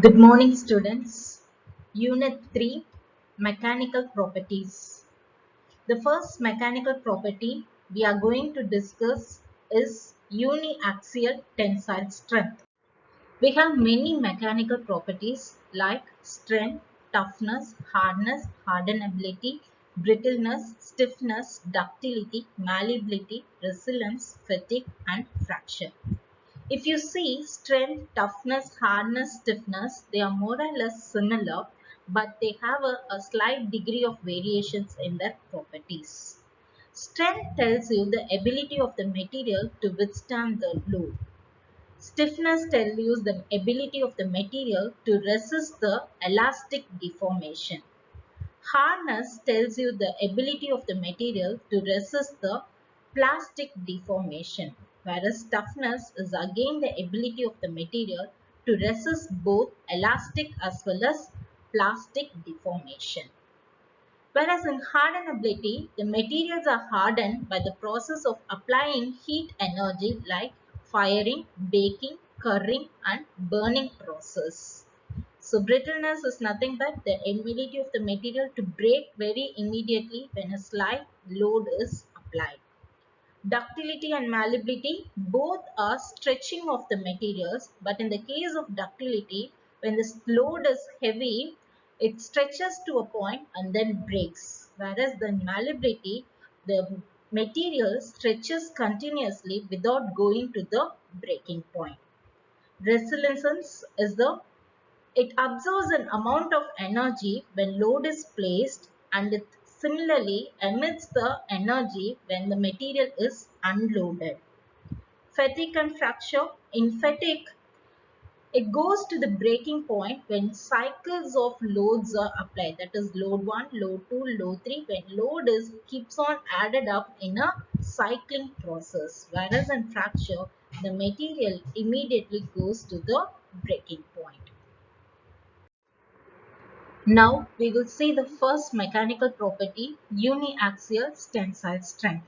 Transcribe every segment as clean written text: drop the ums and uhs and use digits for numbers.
Good morning, students. Unit 3 Mechanical Properties. The first mechanical property we are going to discuss is uniaxial tensile strength. We have many mechanical properties like strength, toughness, hardness, hardenability, brittleness, stiffness, ductility, malleability, resilience, fatigue, and fracture. If you see strength, toughness, hardness, stiffness, they are more or less similar, but they have a slight degree of variations in their properties. Strength tells you the ability of the material to withstand the load. Stiffness tells you the ability of the material to resist the elastic deformation. Hardness tells you the ability of the material to resist the plastic deformation, whereas toughness is again the ability of the material to resist both elastic as well as plastic deformation. Whereas in hardenability, the materials are hardened by the process of applying heat energy like firing, baking, currying and burning process. So brittleness is nothing but the ability of the material to break very immediately when a slight load is applied. Ductility and malleability both are stretching of the materials, but in the case of ductility, when the load is heavy, it stretches to a point and then breaks. Whereas the malleability, the material stretches continuously without going to the breaking point. Resilience is the it absorbs an amount of energy when load is placed and it similarly emits the energy when the material is unloaded. Fatigue and fracture. In fatigue, it goes to the breaking point when cycles of loads are applied. That is load 1, load 2, load 3. When load is keeps on added up in a cycling process. Whereas in fracture, the material immediately goes to the breaking point. Now we will see the first mechanical property, uniaxial tensile strength.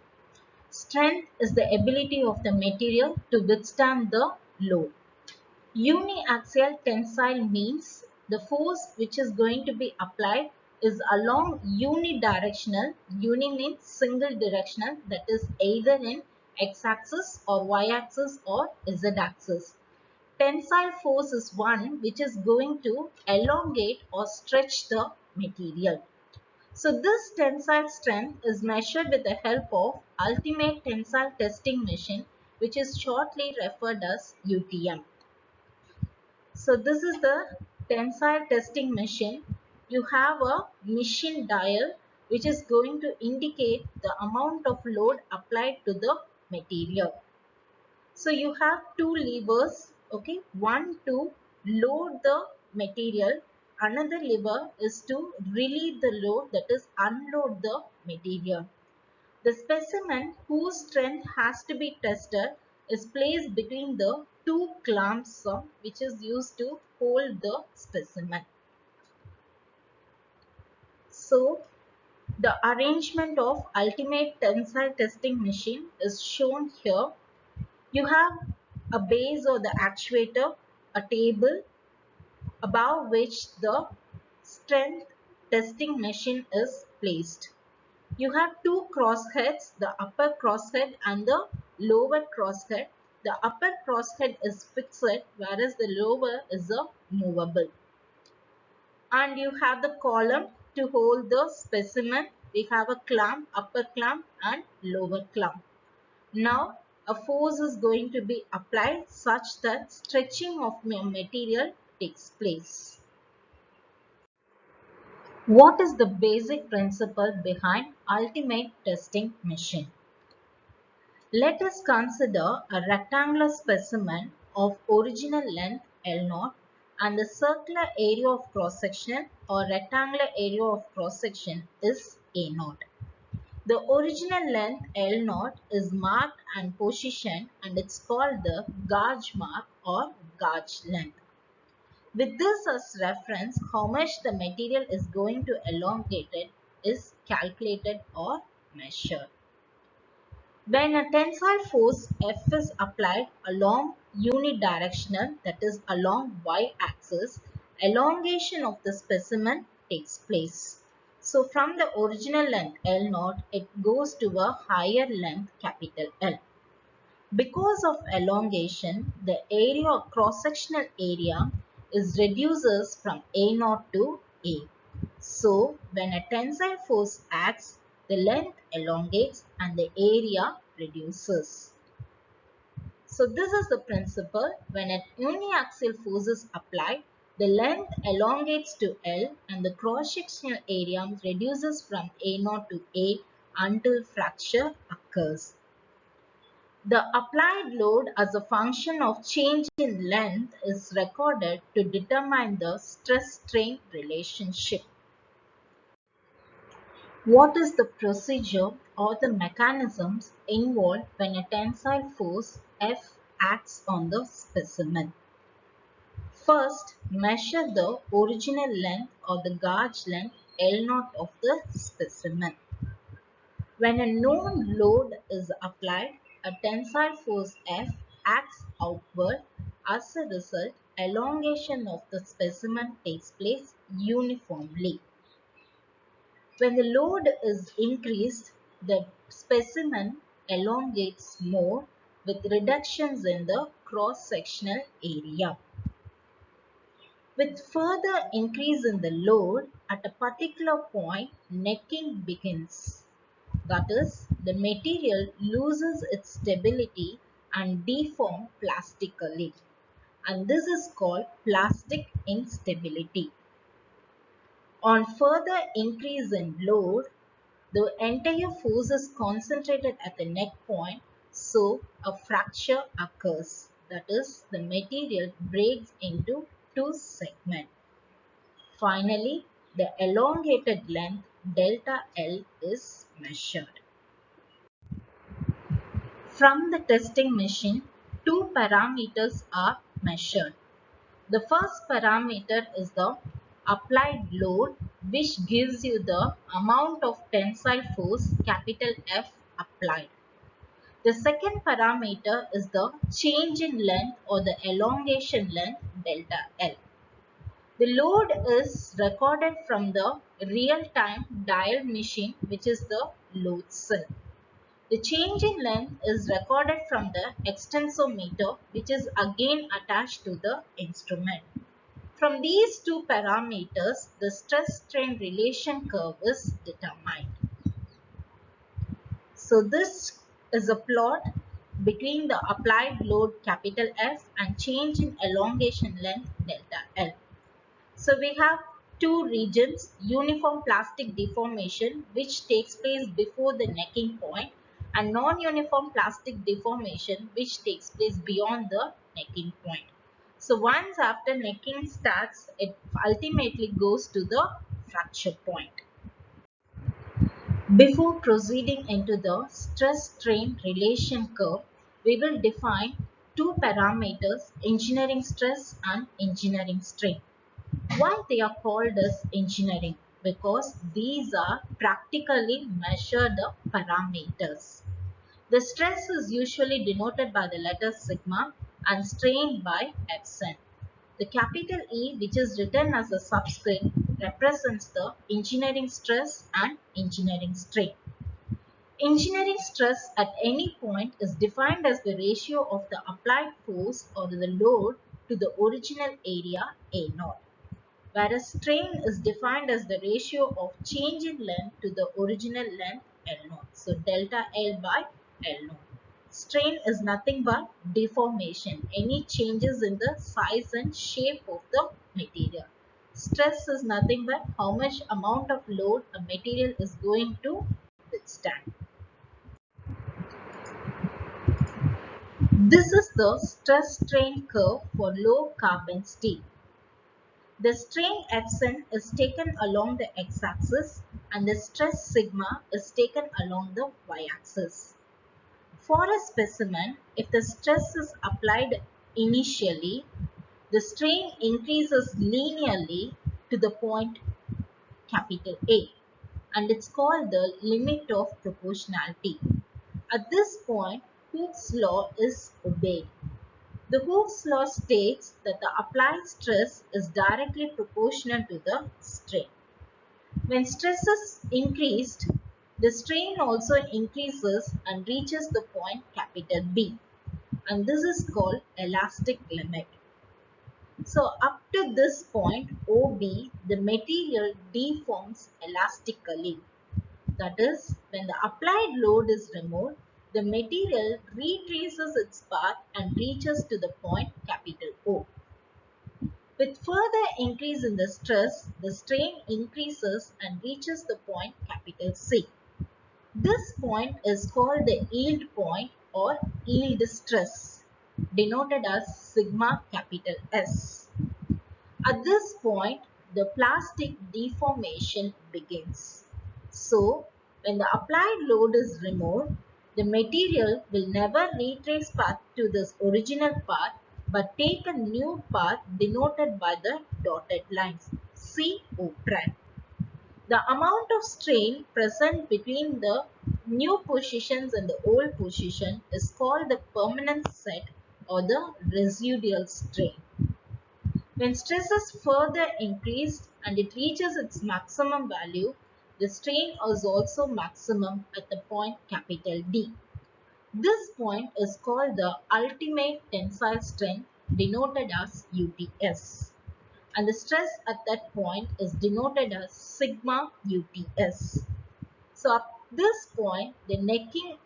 Strength is the ability of the material to withstand the load. Uniaxial tensile means the force which is going to be applied is along unidirectional. Uni means single directional, that is either in x-axis or y-axis or z-axis. Tensile force is one which is going to elongate or stretch the material. So this tensile strength is measured with the help of ultimate tensile testing machine, which is shortly referred as UTM. So this is the tensile testing machine. You have a machine dial which is going to indicate the amount of load applied to the material. So you have two levers, okay, one to load the material, another lever is to relieve the load, that is unload the material. The specimen whose strength has to be tested is placed between the two clamps which is used to hold the specimen. So the arrangement of ultimate tensile testing machine is shown here. You have a base or the actuator, a table above which the strength testing machine is placed. You have two crossheads, the upper crosshead and the lower crosshead. The upper crosshead is fixed, whereas the lower is a movable. And you have the column to hold the specimen. We have a clamp, upper clamp and lower clamp. Now a force is going to be applied such that stretching of material takes place. What is the basic principle behind ultimate testing machine? Let us consider a rectangular specimen of original length L0 and the circular area of cross section or rectangular area of cross section is A0. The original length L0 is marked and positioned and it's called the gauge mark or gauge length. With this as reference, how much the material is going to elongate it is calculated or measured. When a tensile force F is applied along unidirectional, that is along y-axis, elongation of the specimen takes place. So from the original length L0, it goes to a higher length capital L. Because of elongation, the area cross-sectional area is reduces from A0 to A. So when a tensile force acts, the length elongates and the area reduces. So this is the principle. When an uniaxial force is applied, the length elongates to L and the cross-sectional area reduces from A0 to A until fracture occurs. The applied load as a function of change in length is recorded to determine the stress-strain relationship. What is the procedure or the mechanisms involved when a tensile force F acts on the specimen? First, measure the original length or the gauge length L0 of the specimen. When a known load is applied, a tensile force F acts outward. As a result, elongation of the specimen takes place uniformly. When the load is increased, the specimen elongates more with reductions in the cross-sectional area. With further increase in the load, at a particular point, necking begins. That is, the material loses its stability and deforms plastically. And this is called plastic instability. On further increase in load, the entire force is concentrated at the neck point, so a fracture occurs. That is, the material breaks into two segments. Finally, the elongated length delta L is measured. From the testing machine, two parameters are measured. The first parameter is the applied load, which gives you the amount of tensile force capital F applied. The second parameter is the change in length or the elongation length delta L. The load is recorded from the real-time dial machine, which is the load cell. The change in length is recorded from the extensometer, which is again attached to the instrument. From these two parameters, the stress-strain relation curve is determined. So this is a plot between the applied load capital F and change in elongation length delta L. So we have two regions, uniform plastic deformation, which takes place before the necking point, and non-uniform plastic deformation, which takes place beyond the necking point. So once after necking starts, it ultimately goes to the fracture point. Before proceeding into the stress-strain relation curve, we will define two parameters, engineering stress and engineering strain. Why they are called as engineering? Because these are practically measured parameters. The stress is usually denoted by the letter sigma and strain by Fn. The capital E, which is written as a subscript, represents the engineering stress and engineering strain. Engineering stress at any point is defined as the ratio of the applied force or the load to the original area A0, whereas strain is defined as the ratio of change in length to the original length L0. So delta L by L0. Strain is nothing but deformation, any changes in the size and shape of the material. Stress is nothing but how much amount of load a material is going to withstand. This is the stress strain curve for low carbon steel. The strain Fn is taken along the x-axis and the stress sigma is taken along the y-axis. For a specimen, if the stress is applied initially, the strain increases linearly to the point capital A, and it's called the limit of proportionality. At this point, Hooke's law is obeyed. The Hooke's law states that the applied stress is directly proportional to the strain. When stress is increased, the strain also increases and reaches the point capital B, and this is called elastic limit. So up to this point OB, the material deforms elastically. That is, when the applied load is removed, the material retraces its path and reaches to the point capital O. With further increase in the stress, the strain increases and reaches the point capital C. This point is called the yield point or yield stress, denoted as sigma capital S. At this point, the plastic deformation begins. So, when the applied load is removed, the material will never retrace path to this original path but take a new path denoted by the dotted lines CO prime. The amount of strain present between the new positions and the old position is called the permanent set or the residual strain. When stress is further increased and it reaches its maximum value, the strain is also maximum at the point capital D. This point is called the ultimate tensile strength, denoted as UTS, and the stress at that point is denoted as sigma UTS. So at this point the necking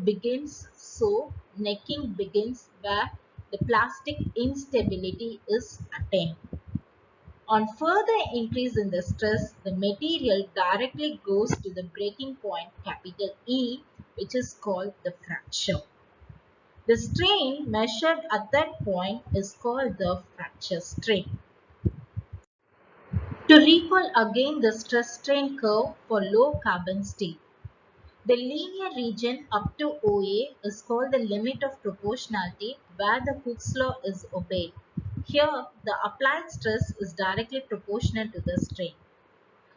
begins. So necking begins where the plastic instability is attained. On further increase in the stress, the material directly goes to the breaking point capital E, which is called the fracture. The strain measured at that point is called the fracture strain. To recall again the stress strain curve for low carbon steel, the linear region up to OA is called the limit of proportionality where the Hooke's law is obeyed. Here, the applied stress is directly proportional to the strain.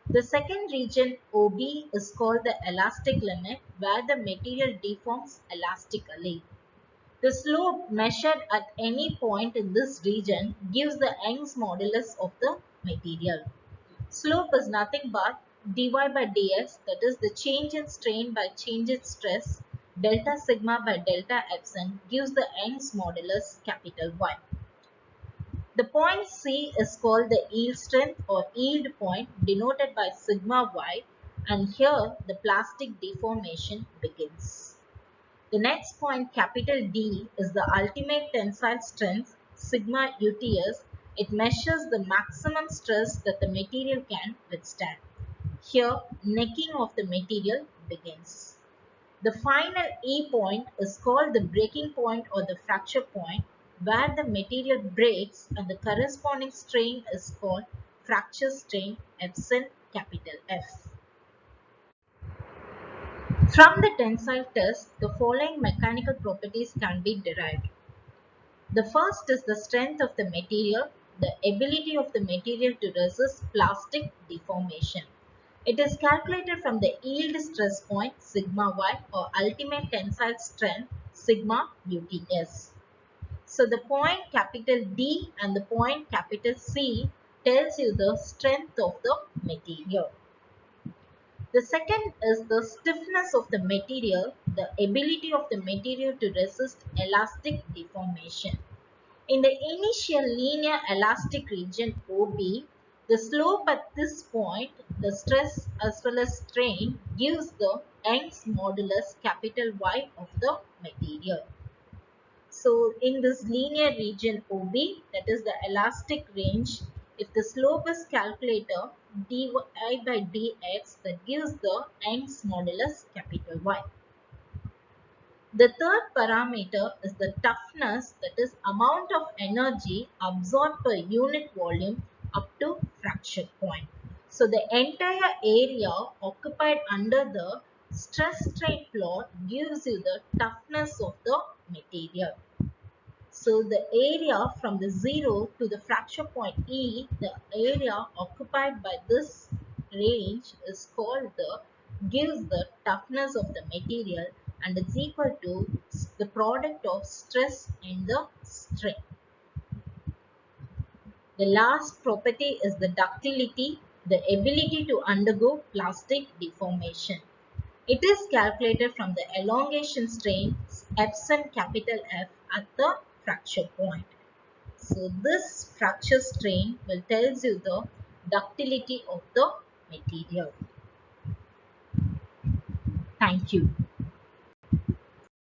The second region OB is called the elastic limit where the material deforms elastically. The slope measured at any point in this region gives the Young's modulus of the material. Slope is nothing but dy by dx, that is the change in strain by change in stress, delta sigma by delta epsilon gives the Young's modulus capital Y. The point C is called the yield strength or yield point, denoted by sigma Y, and here the plastic deformation begins. The next point capital D is the ultimate tensile strength sigma UTS. It measures the maximum stress that the material can withstand. Here necking of the material begins. The final E point is called the breaking point or the fracture point where the material breaks and the corresponding strain is called fracture strain epsilon capital F. From the tensile test, the following mechanical properties can be derived. The first is the strength of the material, the ability of the material to resist plastic deformation. It is calculated from the yield stress point sigma y or ultimate tensile strength sigma UTS. So the point capital D and the point capital C tells you the strength of the material. The second is the stiffness of the material, the ability of the material to resist elastic deformation. In the initial linear elastic region OB, the slope at this point, the stress as well as strain gives the Young's modulus capital Y of the material. So in this linear region OB, that is the elastic range, if the slope is calculated dy by dx, that gives the Young's modulus capital Y. The third parameter is the toughness, that is amount of energy absorbed per unit volume up to fracture point. So the entire area occupied under the stress strain plot gives you the toughness of the material. So the area from the 0 to the fracture point E, the area occupied by this range is called gives the toughness of the material, and is equal to the product of stress and the strain. The last property is the ductility, the ability to undergo plastic deformation. It is calculated from the elongation strain Fn capital F at the fracture point. So this fracture strain will tells you the ductility of the material. Thank you.